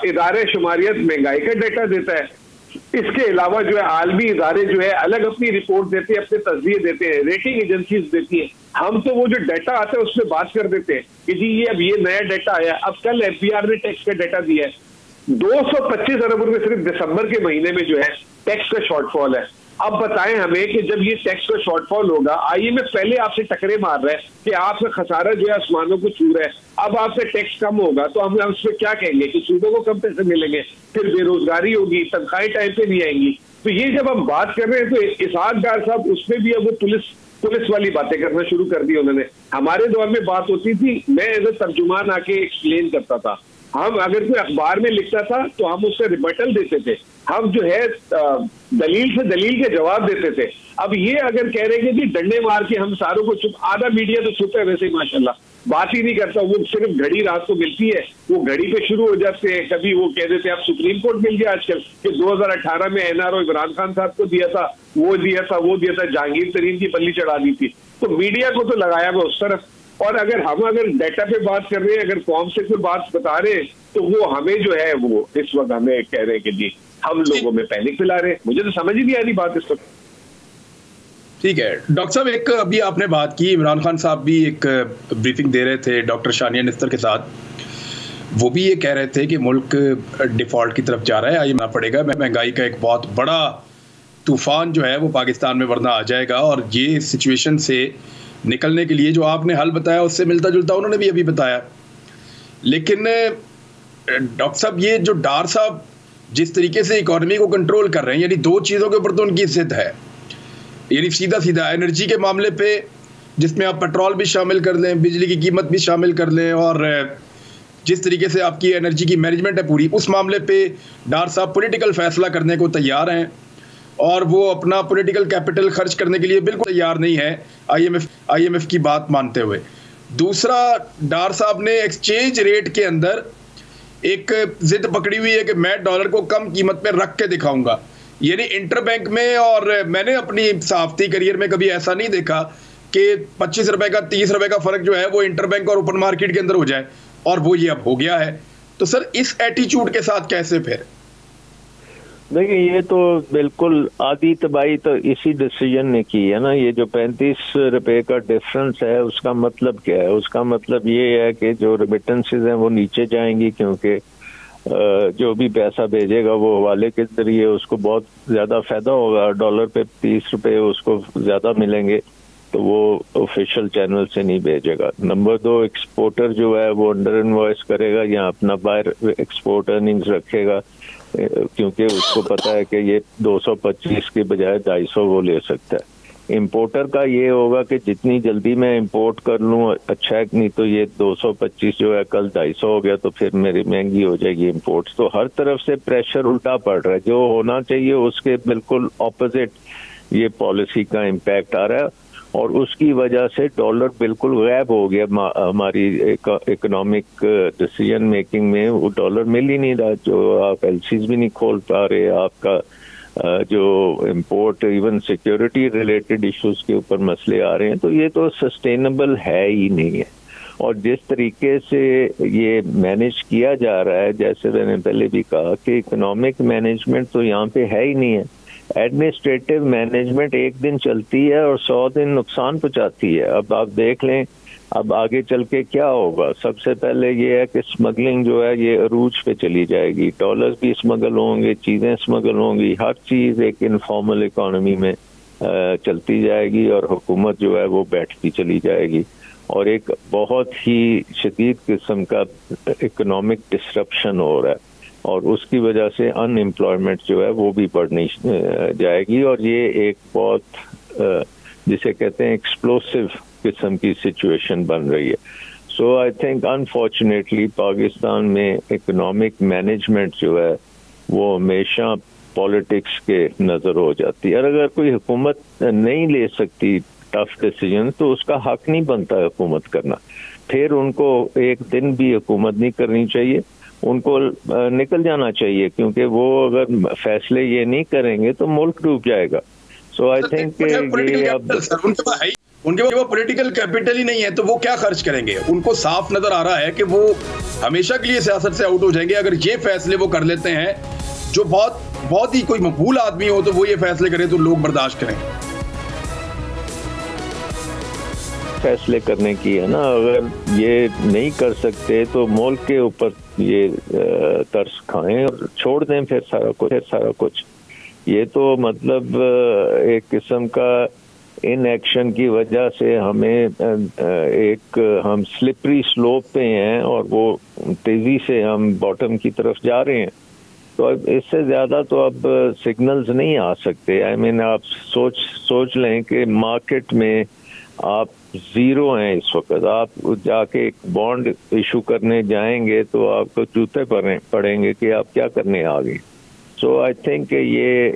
इदारे शुमारियत महंगाई का डेटा देता है। इसके अलावा जो है आलमी इदारे जो है अलग अपनी रिपोर्ट देते हैं, अपने तजज़िये देते हैं, रेटिंग एजेंसीज देती हैं। हम तो वो जो डाटा आता है उसमें बात कर देते हैं कि जी ये अब ये नया डाटा आया। अब कल एफबीआर ने टैक्स का डाटा दिया है, 225 अरब रुपए सिर्फ दिसंबर के महीने में जो है टैक्स का शॉर्टफॉल है। अब बताएं हमें कि जब ये टैक्स का शॉर्टफॉल होगा, आईएमएफ पहले आपसे टकरे मार रहा है कि आपका खसारा जो है आसमानों को छू रहा है, अब आपसे टैक्स कम होगा तो हम उस पर क्या कहेंगे कि सूदों को कम पैसे मिलेंगे, फिर बेरोजगारी होगी, तनख्वाहें टाइम पे नहीं आएंगी। तो ये जब हम बात कर रहे हैं तो इसहाक डार साहब उसमें भी अब वो पुलिस वाली बातें करना शुरू कर दी उन्होंने। हमारे दौर में बात होती थी, मैं एज ए तर्जुमान आके एक्सप्लेन करता था, हम अगर कोई अखबार में लिखता था तो हम उससे रिबटल देते थे, हम जो है दलील से दलील के जवाब देते थे। अब ये अगर कह रहे हैं कि डंडे मार के हम सारों को चुप, आधा मीडिया तो चुप है वैसे ही माशाल्लाह, बात ही नहीं करता, वो सिर्फ घड़ी रात को मिलती है, वो घड़ी पे शुरू हो जाते हैं। कभी वो कह देते हैं आप सुप्रीम कोर्ट मिल गया आजकल कि 2018 में एनआरओ इमरान खान साहब को दिया था, वो दिया था, वो दिया था, जहांगीर तरीन की पल्ली चढ़ा दी थी। तो मीडिया को तो लगाया हुआ उस तरफ, और अगर डाटा पे बात कर रहे हैं, अगर फॉर्म से कोई बात बता रहे हैं तो वो हमें जो है वो इस वक्त हमें कह रहे हैं कि जी हम लोगों में पैनिक फैला रहे हैं। मुझे तो समझ ही नहीं आ रही बात इस वक्त। ठीक है डॉक्टर साहब, एक अभी आपने बात की, इमरान खान साहब भी एक ब्रीफिंग दे रहे थे डॉक्टर शानिया निस्तर के साथ, वो भी ये कह रहे थे कि मुल्क डिफॉल्ट की तरफ जा रहा है, आना पड़ेगा, महंगाई का एक बहुत बड़ा तूफान जो है वो पाकिस्तान में वरना आ जाएगा, और ये सिचुएशन से निकलने के लिए जो आपने हल बताया उससे मिलता जुलता उन्होंने भी अभी बताया। लेकिन डॉक्टर साहब ये जो डार साहब जिस तरीके से इकोनॉमी को कंट्रोल कर रहे हैं, यानी दो चीज़ों के ऊपर तो उनकी जिद है, यानी सीधा सीधा एनर्जी के मामले पे जिसमें आप पेट्रोल भी शामिल कर लें, बिजली की कीमत भी शामिल कर लें, और जिस तरीके से आपकी एनर्जी की मैनेजमेंट है पूरी, उस मामले पे डार साहब पॉलिटिकल फैसला करने को तैयार हैं, और वो अपना पॉलिटिकल कैपिटल खर्च करने के लिए बिल्कुल तैयार नहीं है आईएमएफ की बात मानते हुए। दूसरा, डार साहब ने एक्सचेंज रेट के अंदर एक जिद पकड़ी हुई है कि मैं डॉलर को कम कीमत पे रख के दिखाऊंगा, यानी इंटरबैंक में, और मैंने अपनी सहाफती करियर में कभी ऐसा नहीं देखा कि 25 रुपए का 30 रुपए का फर्क जो है वो इंटरबैंक और ओपन मार्केट के अंदर हो जाए, और वो ये अब हो गया है। तो सर इस एटीट्यूड के साथ कैसे फिर? देखिए ये तो बिल्कुल आधी तबाही तो इसी डिसीजन ने की है ना। ये जो 35 रुपए का डिफरेंस है उसका मतलब क्या है? उसका मतलब ये है कि जो रेमिटेंसेस हैं वो नीचे जाएंगी, क्योंकि जो भी पैसा भेजेगा वो हवाले के जरिए उसको बहुत ज्यादा फायदा होगा, डॉलर पे 30 रुपए उसको ज्यादा मिलेंगे, तो वो ऑफिशियल चैनल से नहीं भेजेगा। नंबर 2, एक्सपोर्टर जो है वो अंडर इनवॉइस करेगा या अपना बाहर एक्सपोर्ट अर्निंग्स रखेगा, क्योंकि उसको पता है कि ये 225 के बजाय 250 वो ले सकता है। इंपोर्टर का ये होगा कि जितनी जल्दी मैं इंपोर्ट कर लूँ अच्छा है, नहीं तो ये 225 जो है कल 250 हो गया तो फिर मेरी महंगी हो जाएगी इंपोर्ट्स। तो हर तरफ से प्रेशर उल्टा पड़ रहा है, जो होना चाहिए उसके बिल्कुल ऑपोजिट ये पॉलिसी का इम्पैक्ट आ रहा है, और उसकी वजह से डॉलर बिल्कुल गायब हो गया हमारी इकोनॉमिक डिसीजन मेकिंग में। वो डॉलर मिल ही नहीं रहा, जो आप एलसीज भी नहीं खोल पा रहे, आपका जो import even security related issues के ऊपर मसले आ रहे हैं, तो ये तो सस्टेनेबल है ही नहीं है। और जिस तरीके से ये मैनेज किया जा रहा है, जैसे मैंने पहले भी कहा कि इकोनॉमिक मैनेजमेंट तो यहाँ पे है ही नहीं है। एडमिनिस्ट्रेटिव मैनेजमेंट एक दिन चलती है और 100 दिन नुकसान पहुंचाती है। अब आप देख लें अब आगे चल के क्या होगा। सबसे पहले ये है कि स्मगलिंग जो है ये अरूज पे चली जाएगी, डॉलर्स भी स्मगल होंगे, चीज़ें स्मगल होंगी, हर चीज़ एक इनफॉर्मल इकोनॉमी में चलती जाएगी और हुकूमत जो है वो बैठती चली जाएगी। और एक बहुत ही शदीद किस्म का इकोनॉमिक डिसरप्शन हो रहा है, और उसकी वजह से अनएम्प्लॉयमेंट जो है वो भी बढ़नी जाएगी, और ये एक बहुत जिसे कहते हैं एक्सप्लोसिव किस्म की सिचुएशन बन रही है। सो आई थिंक अनफॉर्चुनेटली पाकिस्तान में इकोनॉमिक मैनेजमेंट जो है वो हमेशा पॉलिटिक्स के नज़र हो जाती है, और अगर कोई हुकूमत नहीं ले सकती टफ डिसीजन तो उसका हक नहीं बनता हुकूमत करना। फिर उनको एक दिन भी हुकूमत नहीं करनी चाहिए, उनको निकल जाना चाहिए, क्योंकि वो अगर फैसले ये नहीं करेंगे तो मुल्क डूब जाएगा। सो आई थिंक उनके वो पॉलिटिकल कैपिटल ही नहीं है, तो वो क्या खर्च करेंगे? उनको साफ नजर आ रहा है कि वो हमेशा के लिए सियासत से आउट हो जाएंगे अगर ये फैसले वो कर लेते हैं। जो बहुत ही कोई मकबूल आदमी हो तो वो ये फैसले करे तो लोग बर्दाश्त करें। फैसले करने की है ना, अगर ये नहीं कर सकते तो मुल्क के ऊपर ये तरस खाएं और छोड़ दें फिर सारा कुछ। ये तो मतलब एक किस्म का इन एक्शन की वजह से हमें हम स्लिपरी स्लोप पे हैं और वो तेजी से हम बॉटम की तरफ जा रहे हैं। तो अब इससे ज्यादा तो अब सिग्नल्स नहीं आ सकते। आई मीन आप सोच लें कि मार्केट में आप जीरो हैं इस वक्त। आप जाके एक बॉन्ड इशू करने जाएंगे तो आपको जूते पड़ेंगे कि आप क्या करने आ गए। सो आई थिंक ये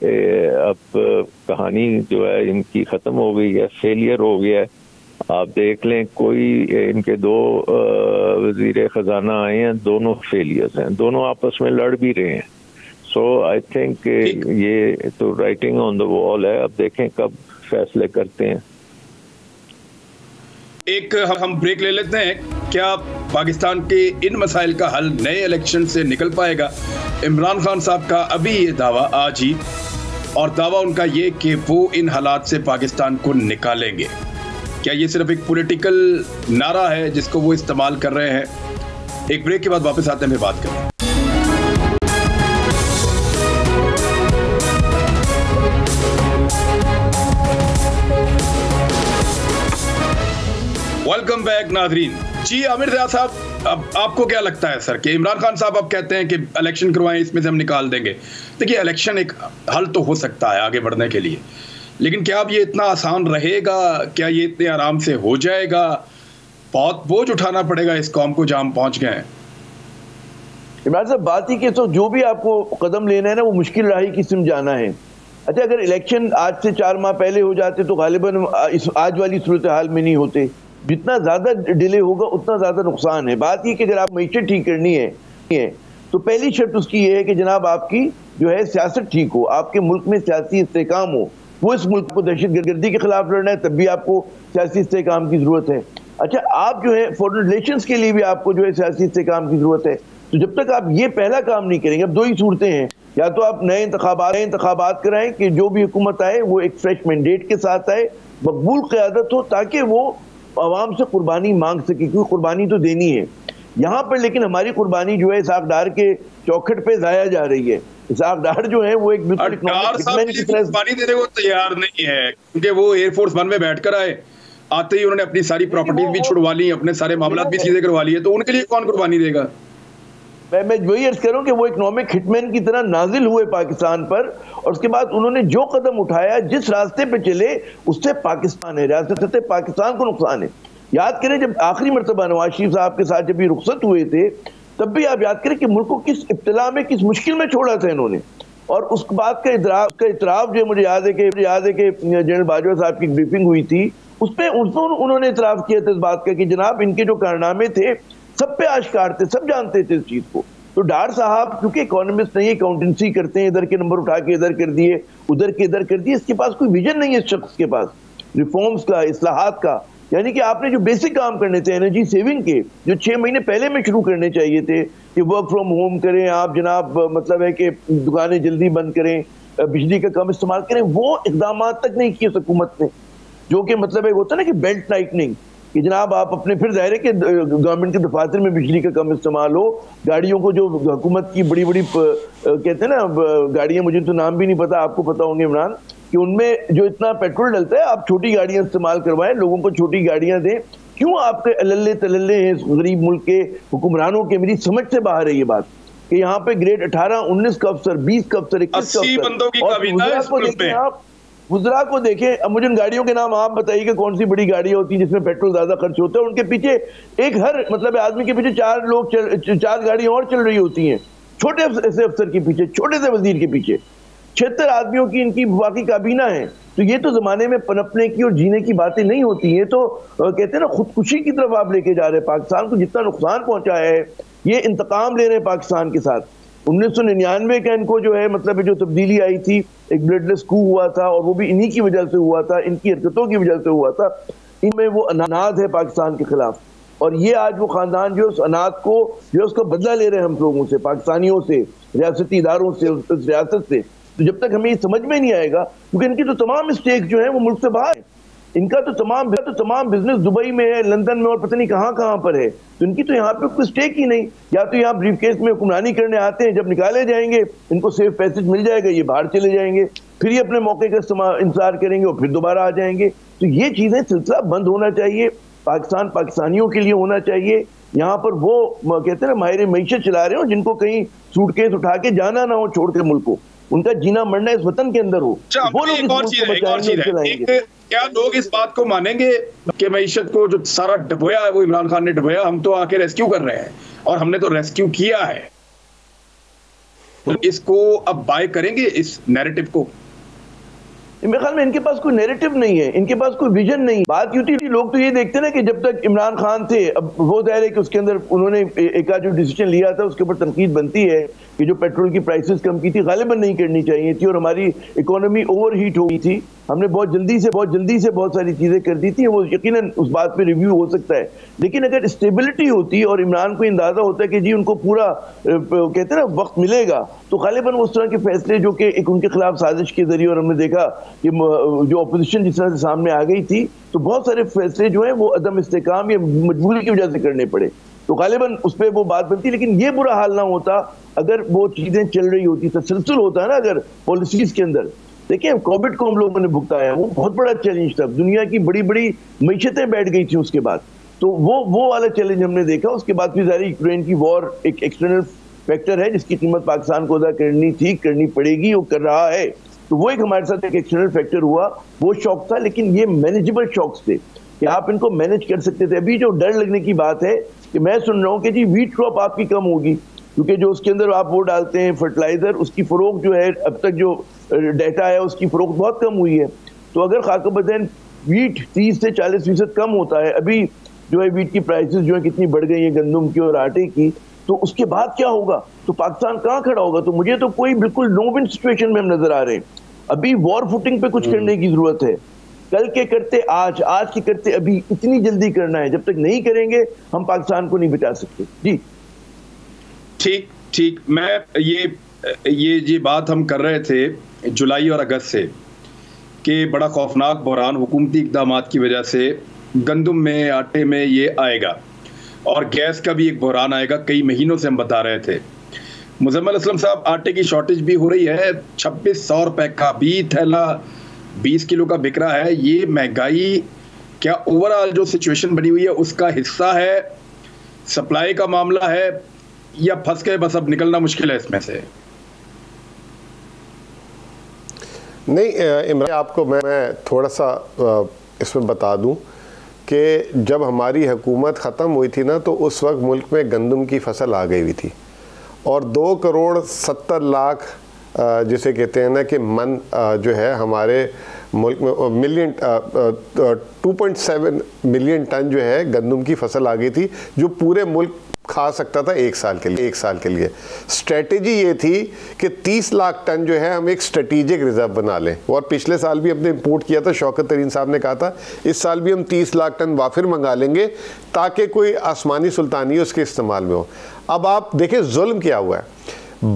अब कहानी जो है इनकी ख़त्म हो गई है, फेलियर हो गया है। आप देख लें कोई इनके दो वज़ीर ख़जाना आए हैं, दोनों फेलियर्स हैं, दोनों आपस में लड़ भी रहे हैं। सो आई थिंक ये तो राइटिंग ऑन द वॉल है। अब देखें कब फैसले करते हैं। एक हम ब्रेक ले लेते हैं। क्या पाकिस्तान के इन मसाइल का हल नए इलेक्शन से निकल पाएगा? इमरान खान साहब का अभी ये दावा आज ही, और दावा उनका ये कि वो इन हालात से पाकिस्तान को निकालेंगे। क्या ये सिर्फ एक पॉलिटिकल नारा है जिसको वो इस्तेमाल कर रहे हैं? एक ब्रेक के बाद वापस आते हैं, फिर बात करें। वेलकम बैक नाज़रीन। जी आमिर रियाज साहब, अब आपको क्या लगता है सर कि इमरान खान साहब अब कहते हैं कि इलेक्शन करवाएं, इसमें से हम निकाल देंगे। देखिए, इलेक्शन एक हल तो हो सकता है आगे बढ़ने के लिए, लेकिन क्या अब ये इतना आसान रहेगा? क्या ये इतने आराम से हो जाएगा? बहुत बोझ उठाना पड़ेगा इस कौम को जहां हम पहुंच गए हैं। इमरान साहब, बात ही कि तो जो भी आपको कदम लेना है ना, वो मुश्किल राही किस्म जाना है। अच्छा, अगर इलेक्शन आज से 4 माह पहले हो जाते तो गालिबन आज वाली सूरत हाल में नहीं होते। जितना ज़्यादा डिले होगा उतना ज़्यादा नुकसान है। बात ये कि अगर आप मईशत ठीक करनी है तो पहली शर्त उसकी ये है कि जनाब आपकी जो है सियासत ठीक हो, आपके मुल्क में सियासी इस्तेकाम हो। वो इस मुल्क को दहशतगर्दी के खिलाफ लड़ना है, तब भी आपको सियासी इस्तेकाम की ज़रूरत है। अच्छा, आप जो है फॉरेन रिलेशंस के लिए भी आपको जो है सियासी इस्तेकाम की ज़रूरत है। तो जब तक आप ये पहला काम नहीं करेंगे, अब दो ही सूरतें हैं, या तो आप नए इंतखाबात कराएं कि जो भी हुकूमत आए वो एक फ्रेश मैंडेट के साथ आए, मकबूल क़यादत हो, ताकि वो आवाम से कुर्बानी मांग सके, क्योंकि कुर्बानी तो देनी है यहाँ पर। लेकिन हमारी कुर्बानी जो है इसहाक डार के चौखट पे जाया जा रही है। इसहाक डार जो है वो एक कुर्बानी देने को तैयार नहीं है, क्योंकि वो एयरफोर्स 1 में बैठकर आए, आते ही उन्होंने अपनी सारी प्रॉपर्टीज भी छुड़वा ली, अपने सारे मामला भी सीधे करवा लिए, तो उनके लिए कौन कुर्बानी देगा? मैं वही अर्ज कर रहा हूँ कि वो इकोनॉमिक हिटमैन की तरह नाजिल हुए पाकिस्तान पर, और उसके बाद उन्होंने जो कदम उठाया, जिस रास्ते पे चले, उससे पाकिस्तान है, रियासत से पाकिस्तान को नुकसान है। याद करें जब आखिरी मरतबा नवाज शरीफ साहब के साथ जब ये रुखसत हुए थे, तब भी आप याद करें कि मुल्क को किस इब्तिला में, किस मुश्किल में छोड़ा था इन्होंने। और उस बात का इतराफ जो मुझे याद है कि जनरल बाजवा साहब की ब्रीफिंग हुई थी, उसमें उन्होंने इतराफ किया था इस बात का कि जनाब इनके जो कारनामे थे सब पे आश्कार थे, सब जानते थे इस चीज को। तो डार साहब क्योंकि इकोनॉमिस्ट नहीं, अकाउंटेंसी करते हैं, इधर के नंबर उठा के इधर कर दिए, उधर के इधर कर दिए, इसके पास कोई विजन नहीं है इस शख्स के पास रिफॉर्म्स का, इस्लाहात का। यानी कि आपने जो बेसिक काम करने थे एनर्जी सेविंग के, जो 6 महीने पहले में शुरू करने चाहिए थे कि वर्क फ्रॉम होम करें आप जनाब, मतलब है कि दुकानें जल्दी बंद करें, बिजली का कम इस्तेमाल करें, वो इकदाम तक नहीं किए हुकूमत ने। जो कि मतलब है होता है ना कि बेल्ट टाइटनिंग, कि जनाब आप अपने, फिर जाहिर है कि गवर्नमेंट के दफातर में बिजली का कम इस्तेमाल हो, गाड़ियों को जो हुकूमत की बड़ी बड़ी कहते हैं ना गाड़ियां, मुझे तो नाम भी नहीं पता, आपको पता होंगे इमरान, कि उनमें जो इतना पेट्रोल डलता है, आप छोटी गाड़ियां इस्तेमाल करवाएं, लोगों को छोटी गाड़ियां दें क्यों आपके अल्ले तल्ले हैं इस गरीब मुल्क के हुक्मरानों के? मेरी समझ से बाहर है ये बात कि यहाँ पे ग्रेड 18, 19 का अफसर, 20 का अफसर, 21 का अफसर, और गुजरात को देखें आप, गुजरात को देखें। अब मुझे उन गाड़ियों के नाम आप बताइए कि कौन सी बड़ी गाड़ियां होती हैं जिसमें पेट्रोल ज्यादा खर्च होता है? उनके पीछे एक हर मतलब आदमी के पीछे 4 लोग, 4 गाड़ियां और चल रही होती हैं, छोटे से अफसर के पीछे, छोटे से वजीर के पीछे 76 आदमियों की इनकी बाकी काबीना है। तो ये तो जमाने में पनपने की और जीने की बातें नहीं होती हैं। तो कहते हैं ना, खुदकुशी की तरफ आप लेके जा रहे हैं पाकिस्तान को। जितना नुकसान पहुंचा है, ये इंतकाम ले रहे हैं पाकिस्तान के साथ। 1999 का इनको जो है मतलब जो तब्दीली आई थी, एक ब्लडलेस कू हुआ था, और वो भी इन्हीं की वजह से हुआ था, इनकी हरकतों की वजह से हुआ था। इनमें वो अनाद है पाकिस्तान के खिलाफ, और ये आज वो खानदान जो उस अनाद को जो उसका बदला ले रहे हैं हम लोगों से, पाकिस्तानियों से, रियासती इदारों से, उस रियासत से। तो जब तक हमें ये समझ में नहीं आएगा, क्योंकि इनकी तो तमाम स्टेक जो है वो मुल्क से बाहर है, इनका तो तमाम बिजनेस दुबई में है, लंदन में, और पता नहीं कहां पर है। तो इनकी तो यहाँ पे कोई स्टेक ही नहीं। या तो यहाँ ब्रीफकेस में हुक्मरानी करने आते हैं, जब निकाले जाएंगे इनको सेफ पैसेज मिल जाएगा, ये बाहर चले जाएंगे, फिर ये अपने मौके का इंतजार करेंगे और फिर दोबारा आ जाएंगे। तो ये चीजें सिलसिला बंद होना चाहिए, पाकिस्तान पाकिस्तानियों के लिए होना चाहिए। यहाँ पर वो कहते हैं ना माहिर मईशत चला रहे हो, जिनको कहीं सूटकेस उठा के जाना ना हो छोड़ के मुल्क को, उनका जीना मरना इस वतन के अंदर हो, वो लोग इस मुल्क को बचाएंगे। क्या लोग इस बात को मानेंगे कि मईशत को जो सारा डुबोया है वो इमरान खान ने डुबोया, हम तो आके रेस्क्यू कर रहे हैं और हमने तो रेस्क्यू किया है? तो इसको अब बाय करेंगे इस नैरेटिव को? मेरे ख्याल में इनके पास कोई नैरेटिव नहीं है, इनके पास कोई विजन नहीं। बात यूं थी, लोग तो ये देखते ना कि जब तक इमरान खान थे, अब वो जाहिर है कि उसके अंदर उन्होंने एक जो डिसीजन लिया था उसके ऊपर तनकीद बनती है कि जो पेट्रोल की प्राइसेस कम की थी, गालिबन नहीं करनी चाहिए थी, और हमारी इकोनॉमी ओवरहीट हो गई थी। हमने बहुत जल्दी से बहुत सारी चीजें कर दी थी, वो यकीनन उस बात पे रिव्यू हो सकता है। लेकिन अगर स्टेबिलिटी होती और इमरान को अंदाजा होता है कि जी उनको पूरा कहते हैं ना वक्त मिलेगा, तो गालिबन उस तरह के फैसले जो कि एक उनके खिलाफ साजिश के जरिए, और हमने देखा कि जो अपोजिशन जिस तरह से सामने आ गई थी, तो बहुत सारे फैसले जो है वो अदम इस्तेकाम या मजबूरी की वजह से करने पड़े, तो गालिबन उस पर वो बात बनती। लेकिन ये बुरा हाल ना होता अगर वो चीजें चल रही होती, तसलसल होता है ना अगर पॉलिसीज के अंदर। देखिए कोविड को हम लोगों ने भुगताया, वो बहुत बड़ा चैलेंज था, दुनिया की बड़ी बड़ी मईशतें बैठ गई थी उसके बाद, तो वो वाला चैलेंज हमने देखा। उसके बाद फिर जारी यूक्रेन की वॉर एक एक्सटर्नल फैक्टर है जिसकी कीमत पाकिस्तान को अदा करनी थी, करनी पड़ेगी, वो कर रहा है। तो वो एक हमारे साथ एक एक्सटर्नल फैक्टर हुआ, वो शॉक था। लेकिन ये मैनेजेबल शॉक्स थे कि आप इनको मैनेज कर सकते थे। अभी जो डर लगने की बात है कि मैं सुन रहा हूँ कि जी व्हीट क्रॉप आपकी कम होगी, क्योंकि जो उसके अंदर आप वो डालते हैं फर्टिलाइजर, उसकी फरोख्त जो है अब तक जो डाटा है उसकी फरोख्त बहुत कम हुई है। तो अगर खाकबदैन व्हीट 30 से 40% कम होता है, अभी जो है व्हीट की प्राइसेस जो है कितनी बढ़ गई है गंदम की और आटे की, तो उसके बाद क्या होगा? तो पाकिस्तान कहाँ खड़ा होगा? तो मुझे तो कोई बिल्कुल नो विन सिचुएशन में हम नजर आ रहे हैं। अभी वॉर फुटिंग पे कुछ करने की जरूरत है, कल के करते आज, आज के करते अभी, इतनी जल्दी करना है। जब तक नहीं करेंगे हम पाकिस्तान को नहीं बचा सकते। जी ठीक, मैं ये बात हम कर रहे थे जुलाई और अगस्त से कि बड़ा खौफनाक बहरान हुकूमती इक़दामात की वजह से गंदम में, आटे में ये आएगा, और गैस का भी एक बहरान आएगा। कई महीनों से हम बता रहे थे। मुज़म्मिल असलम साहब, आटे की शॉर्टेज भी हो रही है, 2600 रुपए का भी थैला 20 किलो का बिक रहा है। ये महंगाई क्या ओवरऑल जो सिचुएशन बनी हुई है उसका हिस्सा है, सप्लाई का मामला है, या फंस गए बस अब निकलना मुश्किल है इसमें से? नहीं इमरान, आपको मैं थोड़ा सा इसमें बता दूं कि जब हमारी हुकूमत ख़त्म हुई थी ना, तो उस वक्त मुल्क में गंदम की फसल आ गई हुई थी, और 2,70,00,000 जिसे कहते हैं ना कि मन जो है हमारे मुल्क में मिलियन 2.7 मिलियन टन जो है गंदम की फसल आ गई थी, जो पूरे मुल्क खा सकता था एक साल के लिए। स्ट्रेटेजी ये थी कि 30 लाख टन जो है हम एक स्ट्रेटेजिक रिजर्व बना लें, और पिछले साल भी हमने इंपोर्ट किया था। शौकत तरीन साहब ने कहा था इस साल भी हम 30 लाख टन वाफिर मंगा लेंगे ताकि कोई आसमानी सुल्तानी उसके इस्तेमाल में हो। अब आप देखें जुल्म क्या हुआ है,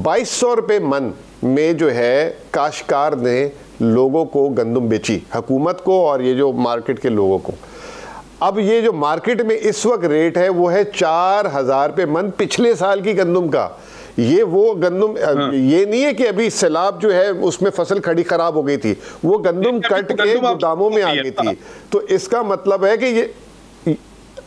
2200 रुपये मन में जो है काश्तकार ने लोगों को गंदम बेची, हुकूमत को और ये जो मार्केट के लोगों को। अब ये जो मार्केट में इस वक्त रेट है वो है 4000 रुपये मन पिछले साल की गंदम का। ये वो गंदम ये नहीं है कि अभी सैलाब जो है उसमें फसल खड़ी खराब हो गई थी, वो गंदम कट के गोदामों में आ गई थी। तो इसका मतलब है कि ये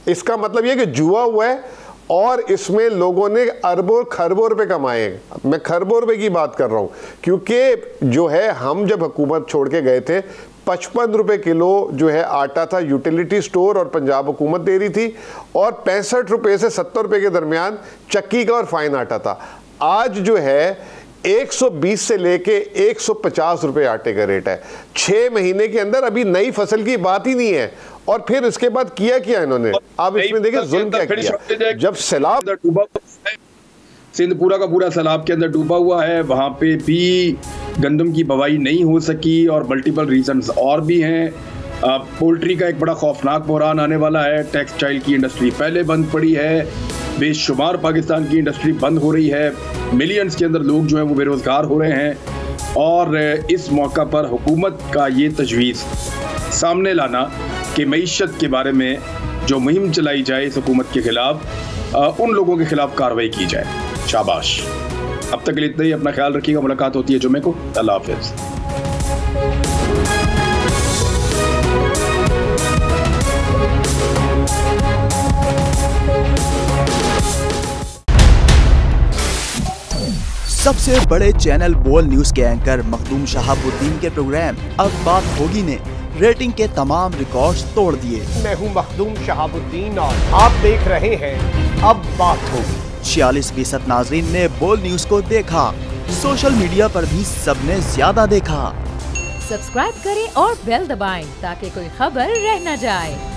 इसका मतलब ये कि जुआ हुआ है और इसमें लोगों ने अरबों खरबों रुपए कमाए। मैं खरबों रुपए की बात कर रहा हूं, क्योंकि जो है हम जब हुकूमत छोड़ के गए थे 55 रुपए किलो जो है आटा था यूटिलिटी स्टोर और पंजाब हुकूमत दे रही थी, और 65 रुपए से 70 रुपए के दरमियान चक्की का और फाइन आटा था। आज जो है 120 से लेके 150 रुपए आटे का रेट है। 6 महीने के अंदर अभी नई फसल की बात ही नहीं है। और फिर इसके बाद किया इन्होंने, आप इसमें देखिए जुल्म क्या किया। जब सैलाब सिंध पूरा का पूरा सैलाब के अंदर डूबा हुआ है, वहां पे भी गंदम की बवाई नहीं हो सकी और मल्टीपल रीजंस और भी हैं। पोल्ट्री का एक बड़ा खौफनाक बहरान आने वाला है। टेक्सटाइल की इंडस्ट्री पहले बंद पड़ी है, बेशुमार पाकिस्तान की इंडस्ट्री बंद हो रही है, मिलियंस के अंदर लोग जो हैं वो बेरोजगार हो रहे हैं। और इस मौका पर हुकूमत का ये तजवीज़ सामने लाना कि मईशत के बारे में जो मुहिम चलाई जाए इस हुकूमत के खिलाफ, उन लोगों के खिलाफ कार्रवाई की जाए। शाबाश। अब तक के लिए इतना ही। अपना ख्याल रखिएगा। मुलाकात होती है जुमे को। अल्लाह हाफिज़। सबसे बड़े चैनल बोल न्यूज के एंकर मखदूम शहाबुद्दीन के प्रोग्राम अब बात होगी ने रेटिंग के तमाम रिकॉर्ड्स तोड़ दिए। मैं हूं मखदूम शहाबुद्दीन और आप देख रहे हैं अब बात होगी। 46% नाजरीन ने बोल न्यूज को देखा। सोशल मीडिया पर भी सबने ज्यादा देखा। सब्सक्राइब करें और बेल दबाएं ताकि कोई खबर रह न जाए।